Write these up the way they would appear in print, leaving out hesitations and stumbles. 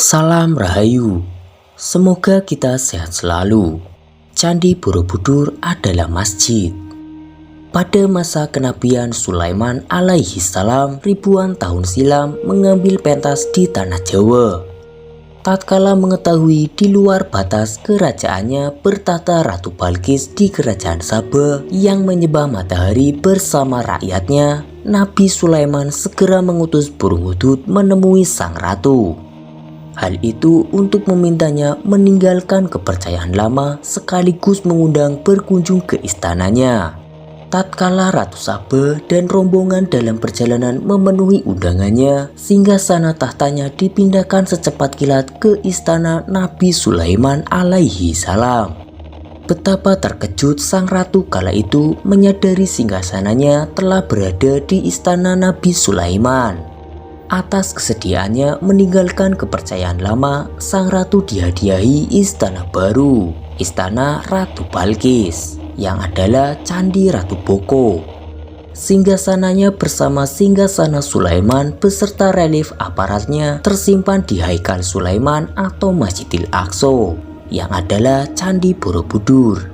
Salam Rahayu, semoga kita sehat selalu. Candi Borobudur adalah masjid. Pada masa kenabian Sulaiman alaihi salam ribuan tahun silam mengambil pentas di tanah Jawa. Tatkala mengetahui di luar batas kerajaannya bertata Ratu Balkis di kerajaan Sabah yang menyembah matahari bersama rakyatnya, Nabi Sulaiman segera mengutus burung hudhud menemui sang ratu. Hal itu untuk memintanya meninggalkan kepercayaan lama sekaligus mengundang berkunjung ke istananya. Tatkala Ratu Sabah dan rombongan dalam perjalanan memenuhi undangannya, singgasana tahtanya dipindahkan secepat kilat ke istana Nabi Sulaiman alaihi salam. Betapa terkejut sang ratu kala itu menyadari singgasananya telah berada di istana Nabi Sulaiman. Atas kesediaannya meninggalkan kepercayaan lama, sang ratu dihadiahi istana baru, istana Ratu Balkis, yang adalah Candi Ratu Boko. Singgasananya bersama singgasana Sulaiman beserta relief aparatnya tersimpan di Haikal Sulaiman atau Masjidil Aqsa, yang adalah Candi Borobudur.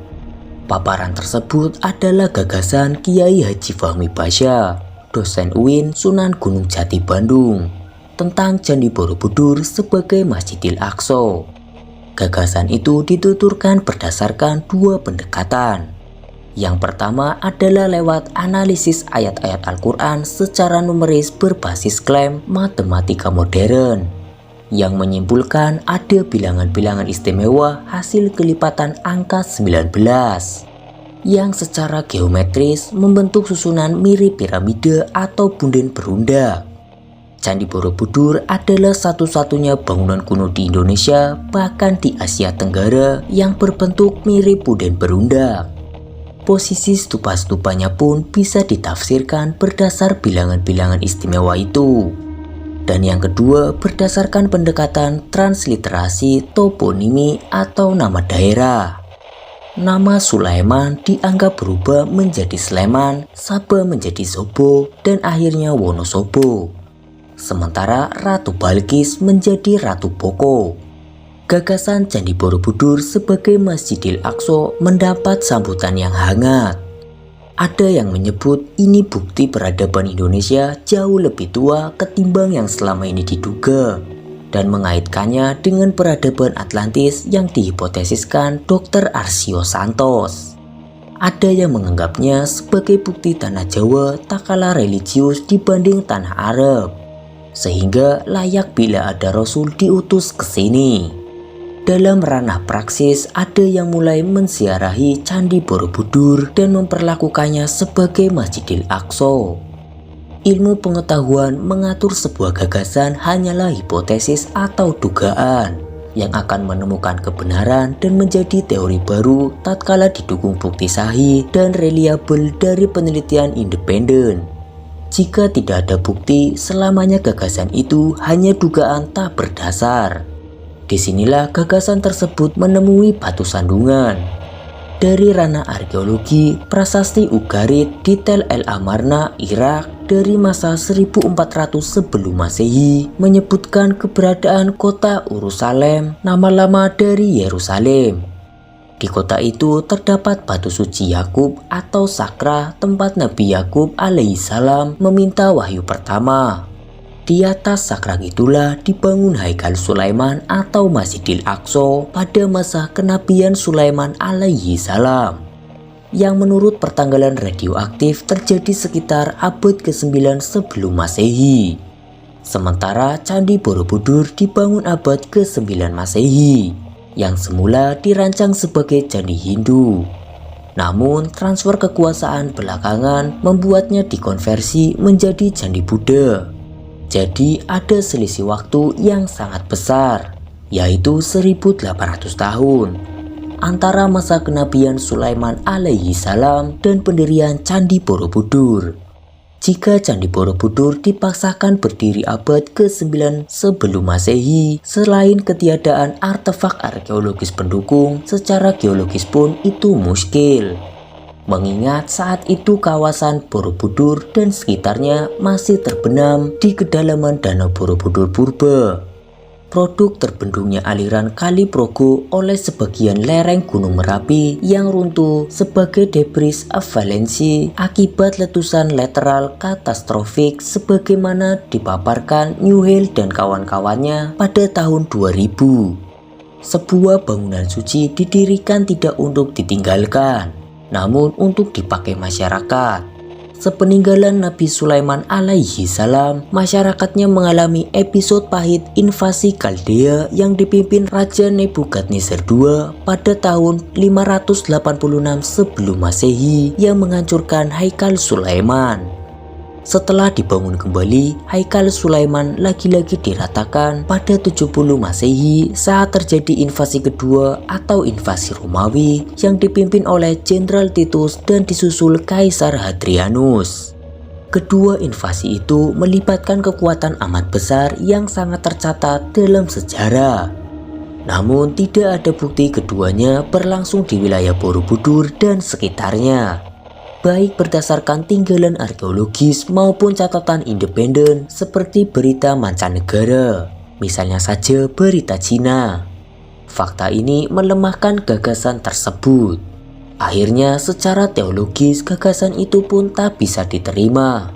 Paparan tersebut adalah gagasan Kiai Haji Fahmi Basya, dosen UIN Sunan Gunung Jati Bandung, tentang Candi Borobudur sebagai Masjidil Aqsa. Gagasan itu dituturkan berdasarkan dua pendekatan. Yang pertama adalah lewat analisis ayat-ayat Al-Quran secara numeris berbasis klaim matematika modern, yang menyimpulkan ada bilangan-bilangan istimewa hasil kelipatan angka 19, yang secara geometris membentuk susunan mirip piramida atau punden berundak. Candi Borobudur adalah satu-satunya bangunan kuno di Indonesia, bahkan di Asia Tenggara, yang berbentuk mirip punden berundak. Posisi stupa-stupanya pun bisa ditafsirkan berdasar bilangan-bilangan istimewa itu. Dan yang kedua, berdasarkan pendekatan transliterasi toponimi atau nama daerah. Nama Sulaiman dianggap berubah menjadi Sleman, Sabah menjadi Sobo, dan akhirnya Wonosobo. Sementara Ratu Balkis menjadi Ratu Boko. Gagasan Candi Borobudur sebagai Masjidil Aqsa mendapat sambutan yang hangat. Ada yang menyebut ini bukti peradaban Indonesia jauh lebih tua ketimbang yang selama ini diduga, dan mengaitkannya dengan peradaban Atlantis yang dihipotesiskan Dr. Arsio Santos. Ada yang menganggapnya sebagai bukti tanah Jawa tak kalah religius dibanding tanah Arab, sehingga layak bila ada Rasul diutus ke sini. Dalam ranah praksis, ada yang mulai menziarahi Candi Borobudur dan memperlakukannya sebagai Masjidil Aqsa. Ilmu pengetahuan mengatur sebuah gagasan hanyalah hipotesis atau dugaan yang akan menemukan kebenaran dan menjadi teori baru tatkala didukung bukti sahih dan reliabel dari penelitian independen. Jika tidak ada bukti, selamanya gagasan itu hanya dugaan tak berdasar. Disinilah gagasan tersebut menemui batu sandungan. Dari ranah arkeologi, prasasti Ugarit di Tel El Amarna, Irak dari masa 1400 sebelum Masehi menyebutkan keberadaan kota Urusalem, nama lama dari Yerusalem. Di kota itu terdapat batu suci Yakub atau sakra tempat Nabi Yakub alaihissalam meminta wahyu pertama. Di atas sakra itulah dibangun Haikal Sulaiman atau Masjidil Aqsa pada masa kenabian Sulaiman alaihissalam, yang menurut pertanggalan radioaktif terjadi sekitar abad ke-9 sebelum Masehi. Sementara Candi Borobudur dibangun abad ke-9 Masehi, yang semula dirancang sebagai candi Hindu. Namun transfer kekuasaan belakangan membuatnya dikonversi menjadi candi Buddha. Jadi ada selisih waktu yang sangat besar, yaitu 1800 tahun, antara masa kenabian Sulaiman alaihi salam dan pendirian Candi Borobudur. Jika Candi Borobudur dipaksakan berdiri abad ke-9 sebelum Masehi, selain ketiadaan artefak arkeologis pendukung, secara geologis pun itu muskil. Mengingat saat itu kawasan Borobudur dan sekitarnya masih terbenam di kedalaman Danau Borobudur purba. produk terbendungnya aliran Kali Progo oleh sebagian lereng Gunung Merapi yang runtuh sebagai debris avalanche akibat letusan lateral katastrofik sebagaimana dipaparkan Newell dan kawan-kawannya pada tahun 2000. Sebuah bangunan suci didirikan tidak untuk ditinggalkan, namun untuk dipakai masyarakat. Sepeninggalan Nabi Sulaiman alaihi salam, masyarakatnya mengalami episode pahit invasi Kaldea yang dipimpin Raja Nebukadnezar II pada tahun 586 sebelum Masehi yang menghancurkan Haikal Sulaiman. Setelah dibangun kembali, Haikal Sulaiman lagi-lagi diratakan pada 70 Masehi saat terjadi invasi kedua atau invasi Romawi yang dipimpin oleh Jenderal Titus dan disusul Kaisar Hadrianus. Kedua invasi itu melibatkan kekuatan amat besar yang sangat tercatat dalam sejarah. Namun tidak ada bukti keduanya berlangsung di wilayah Borobudur dan sekitarnya, baik berdasarkan tinggalan arkeologis maupun catatan independen seperti berita mancanegara, misalnya saja berita Cina. Fakta ini melemahkan gagasan tersebut. Akhirnya secara teologis gagasan itu pun tak bisa diterima.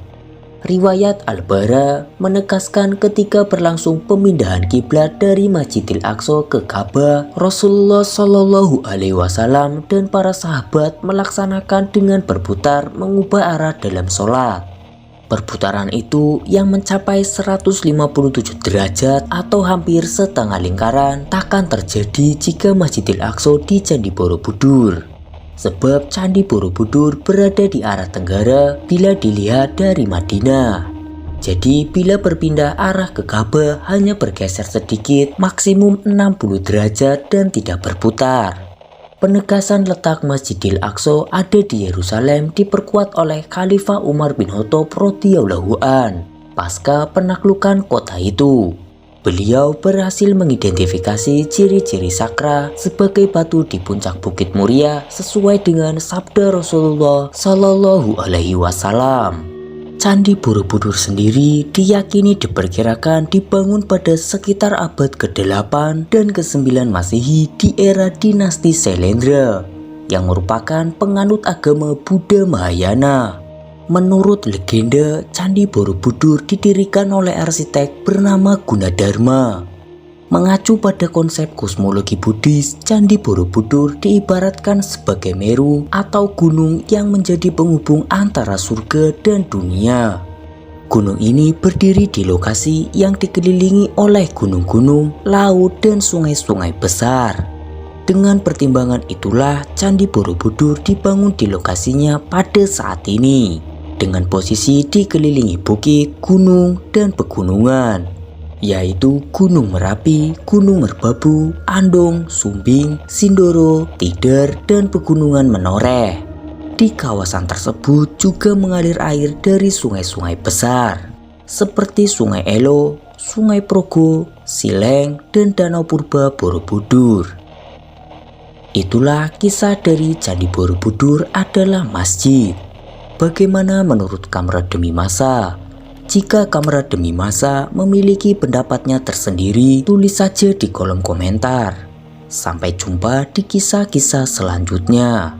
Riwayat Al-Bara menegaskan ketika berlangsung pemindahan kiblat dari Masjidil Aqsa ke Ka'bah, Rasulullah Shallallahu Alaihi Wasallam dan para sahabat melaksanakan dengan berputar mengubah arah dalam sholat. Perputaran itu yang mencapai 157 derajat atau hampir setengah lingkaran takkan terjadi jika Masjidil Aqsa di Candi Borobudur. Sebab Candi Borobudur berada di arah tenggara bila dilihat dari Madinah. Jadi bila berpindah arah ke Ka'bah hanya bergeser sedikit, maksimum 60 derajat dan tidak berputar. Penegasan letak Masjidil Aqsa ada di Yerusalem diperkuat oleh Khalifah Umar bin Khattab radhiyallahu an pasca penaklukan kota itu. Beliau berhasil mengidentifikasi ciri-ciri sakra sebagai batu di puncak Bukit Muria sesuai dengan sabda Rasulullah Shallallahu Alaihi Wasallam. Candi Borobudur sendiri diyakini diperkirakan dibangun pada sekitar abad ke-8 dan ke-9 Masehi di era dinasti Syailendra yang merupakan penganut agama Buddha Mahayana. Menurut legenda, Candi Borobudur didirikan oleh arsitek bernama Gunadarma. Mengacu pada konsep kosmologi Buddhis, Candi Borobudur diibaratkan sebagai Meru atau gunung yang menjadi penghubung antara surga dan dunia. Gunung ini berdiri di lokasi yang dikelilingi oleh gunung-gunung, laut, dan sungai-sungai besar. Dengan pertimbangan itulah Candi Borobudur dibangun di lokasinya pada saat ini, dengan posisi dikelilingi bukit, gunung, dan pegunungan, yaitu Gunung Merapi, Gunung Merbabu, Andong, Sumbing, Sindoro, Tidar, dan Pegunungan Menoreh. Di kawasan tersebut juga mengalir air dari sungai-sungai besar, seperti Sungai Elo, Sungai Progo, Sileng, dan Danau Purba Borobudur. Itulah kisah dari Candi Borobudur adalah masjid. Bagaimana menurut Kamera Demi Masa? Jika Kamera Demi Masa memiliki pendapatnya tersendiri, tulis saja di kolom komentar. Sampai jumpa di kisah-kisah selanjutnya.